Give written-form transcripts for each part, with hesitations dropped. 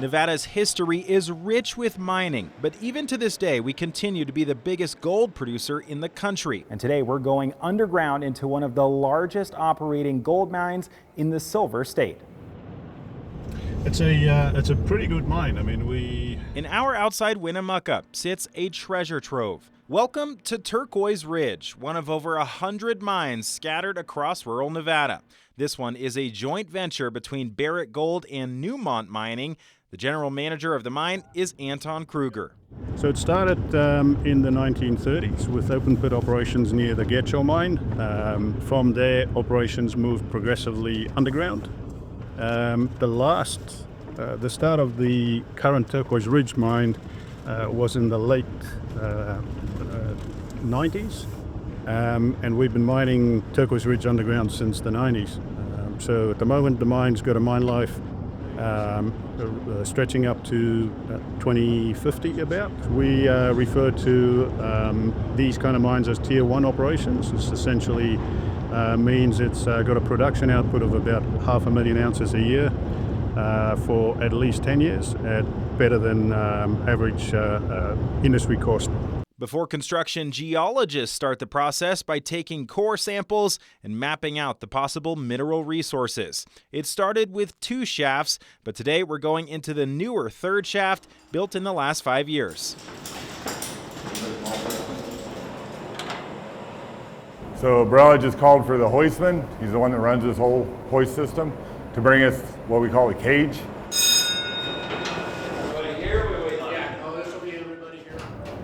Nevada's history is rich with mining, but even to this day, we continue to be the biggest gold producer in the country. And today we're going underground into one of the largest operating gold mines in the Silver State. It's a pretty good mine. In our outside Winnemucca sits a treasure trove. Welcome to Turquoise Ridge, one of over 100 mines scattered across rural Nevada. This one is a joint venture between Barrick Gold and Newmont Mining. The general manager of the mine is Anton Kruger. So it started in the 1930s with open pit operations near the Getchell mine. From there, operations moved progressively underground. The start of the current Turquoise Ridge mine was in the late 90s, and we've been mining Turquoise Ridge underground since the 90s. So at the moment, the mine's got a mine life stretching up to 2050 about. We refer to these kind of mines as Tier 1 operations. This essentially means it's got a production output of about 500,000 ounces a year for at least 10 years at better than average industry cost. Before construction, geologists start the process by taking core samples and mapping out the possible mineral resources. It started with 2 shafts, but today we're going into the newer 3rd shaft built in the last 5 years. So Brella just called for the hoistman. He's the one that runs this whole hoist system to bring us what we call a cage.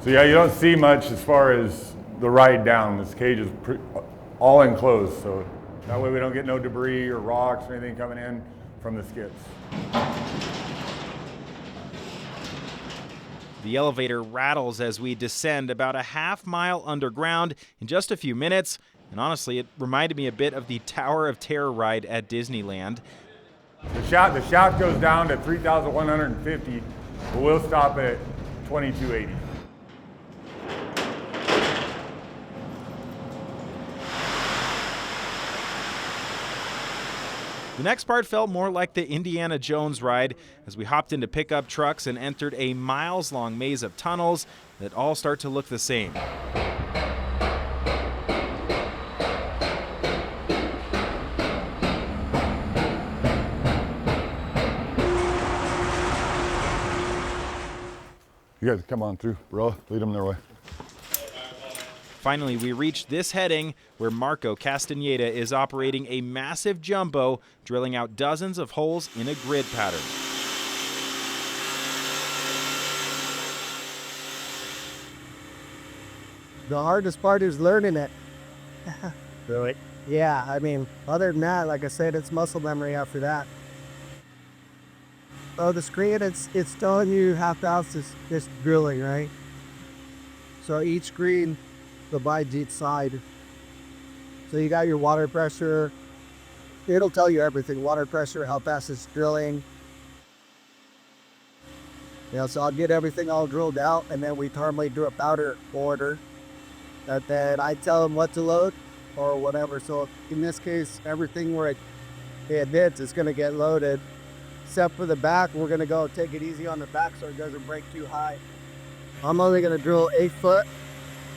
So yeah, you don't see much as far as the ride down. This cage is all enclosed, so that way we don't get no debris or rocks or anything coming in from the skids. The elevator rattles as we descend about a half-mile underground in just a few minutes, and honestly, it reminded me a bit of the Tower of Terror ride at Disneyland. The shaft goes down to 3,150, but we'll stop at 2,280. The next part felt more like the Indiana Jones ride as we hopped into pickup trucks and entered a miles-long maze of tunnels that all start to look the same. You guys come on through, bro. Lead them their way. Finally, we reached this heading where Marco Castaneda is operating a massive jumbo, drilling out dozens of holes in a grid pattern. The hardest part is learning it. Really? Yeah, other than that, like I said, it's muscle memory after that. So the screen, it's telling you how fast it's drilling, right? So each screen divides each side. So you got your water pressure. It'll tell you everything. Water pressure, how fast it's drilling. So I'll get everything all drilled out, and then we normally do a powder order. And then I tell them what to load or whatever. So in this case, everything where it hits is going to get loaded. Except for the back, we're going to go take it easy on the back so it doesn't break too high. I'm only going to drill 8 foot.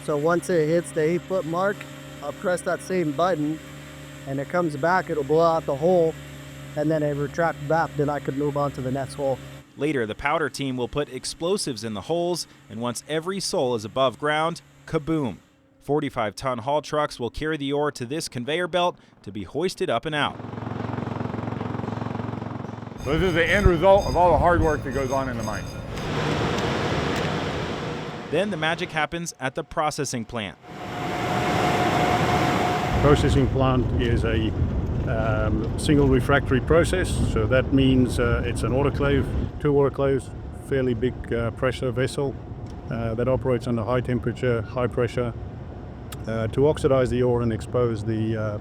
So once it hits the 8 foot mark, I'll press that same button and it comes back, it'll blow out the hole, and then it retracts back, then I could move on to the next hole. Later, the powder team will put explosives in the holes, and once every soul is above ground, kaboom. 45-ton haul trucks will carry the ore to this conveyor belt to be hoisted up and out. So this is the end result of all the hard work that goes on in the mine. Then the magic happens at the processing plant. Processing plant is a single refractory process, so that means it's an autoclave, 2 autoclaves, fairly big pressure vessel that operates under high temperature, high pressure to oxidize the ore and expose the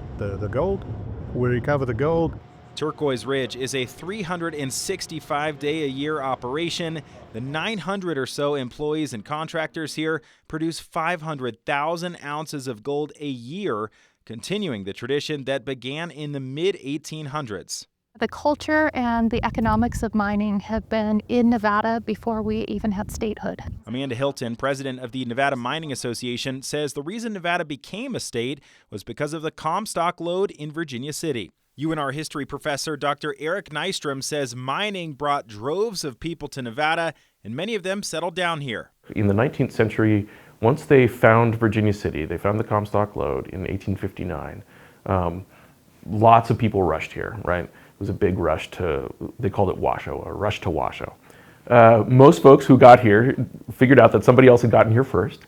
gold. We recover the gold. Turquoise Ridge is a 365-day-a-year operation. The 900 or so employees and contractors here produce 500,000 ounces of gold a year, continuing the tradition that began in the mid-1800s. The culture and the economics of mining have been in Nevada before we even had statehood. Amanda Hilton, president of the Nevada Mining Association, says the reason Nevada became a state was because of the Comstock lode in Virginia City. UNR history professor Dr. Eric Nystrom says mining brought droves of people to Nevada, and many of them settled down here. In the 19th century, once they found Virginia City, they found the Comstock lode in 1859, lots of people rushed here, right? It was a big rush they called it Washoe, a rush to Washoe. Most folks who got here figured out that somebody else had gotten here first.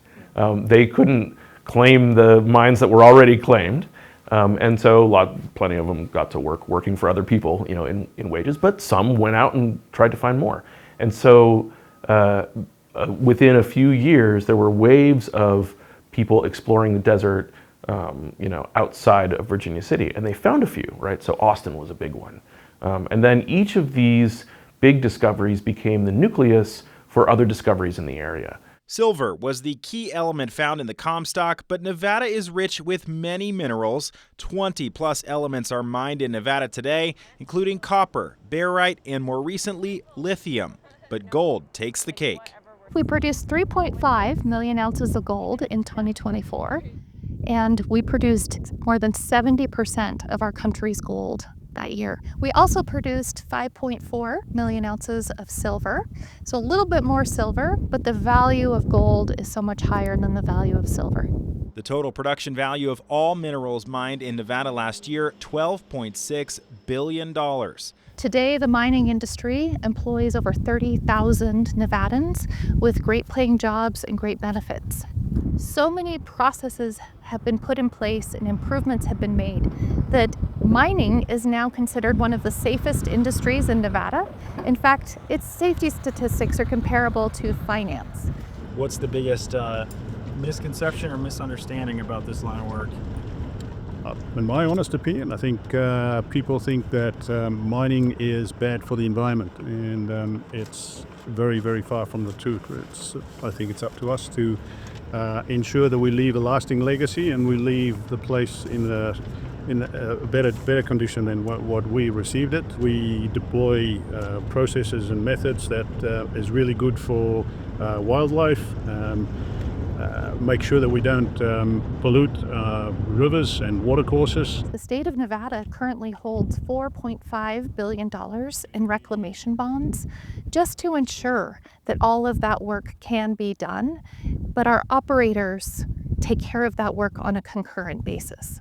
They couldn't claim the mines that were already claimed. And so plenty of them got to working for other people, in wages, but some went out and tried to find more. And so within a few years, there were waves of people exploring the desert, outside of Virginia City, and they found a few, right? So Austin was a big one. And then each of these big discoveries became the nucleus for other discoveries in the area. Silver was the key element found in the Comstock, but Nevada is rich with many minerals. 20+ elements are mined in Nevada today, including copper, barite, and more recently, lithium. But gold takes the cake. We produced 3.5 million ounces of gold in 2024, and we produced more than 70% of our country's gold that year. We also produced 5.4 million ounces of silver, so a little bit more silver, but the value of gold is so much higher than the value of silver. The total production value of all minerals mined in Nevada last year, $12.6 billion. Today, the mining industry employs over 30,000 Nevadans with great paying jobs and great benefits. So many processes have been put in place and improvements have been made that mining is now considered one of the safest industries in Nevada. In fact, its safety statistics are comparable to finance. What's the biggest misconception or misunderstanding about this line of work? In my honest opinion, I think people think that mining is bad for the environment, and it's very, very far from the truth. I think it's up to us to ensure that we leave a lasting legacy and we leave the place in a better condition than what we received it. We deploy processes and methods that is really good for wildlife. Make sure that we don't pollute rivers and watercourses. The state of Nevada currently holds $4.5 billion in reclamation bonds just to ensure that all of that work can be done, but our operators take care of that work on a concurrent basis.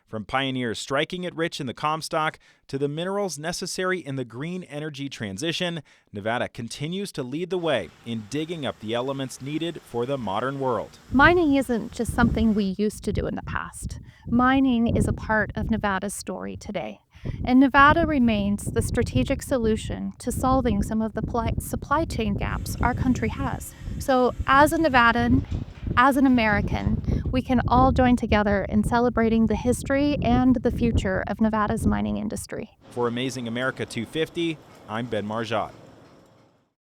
From pioneers striking it rich in the Comstock to the minerals necessary in the green energy transition, Nevada continues to lead the way in digging up the elements needed for the modern world. Mining isn't just something we used to do in the past. Mining is a part of Nevada's story today. And Nevada remains the strategic solution to solving some of the supply chain gaps our country has. So as a Nevadan, as an American, we can all join together in celebrating the history and the future of Nevada's mining industry. For Amazing America 250, I'm Ben Marjat.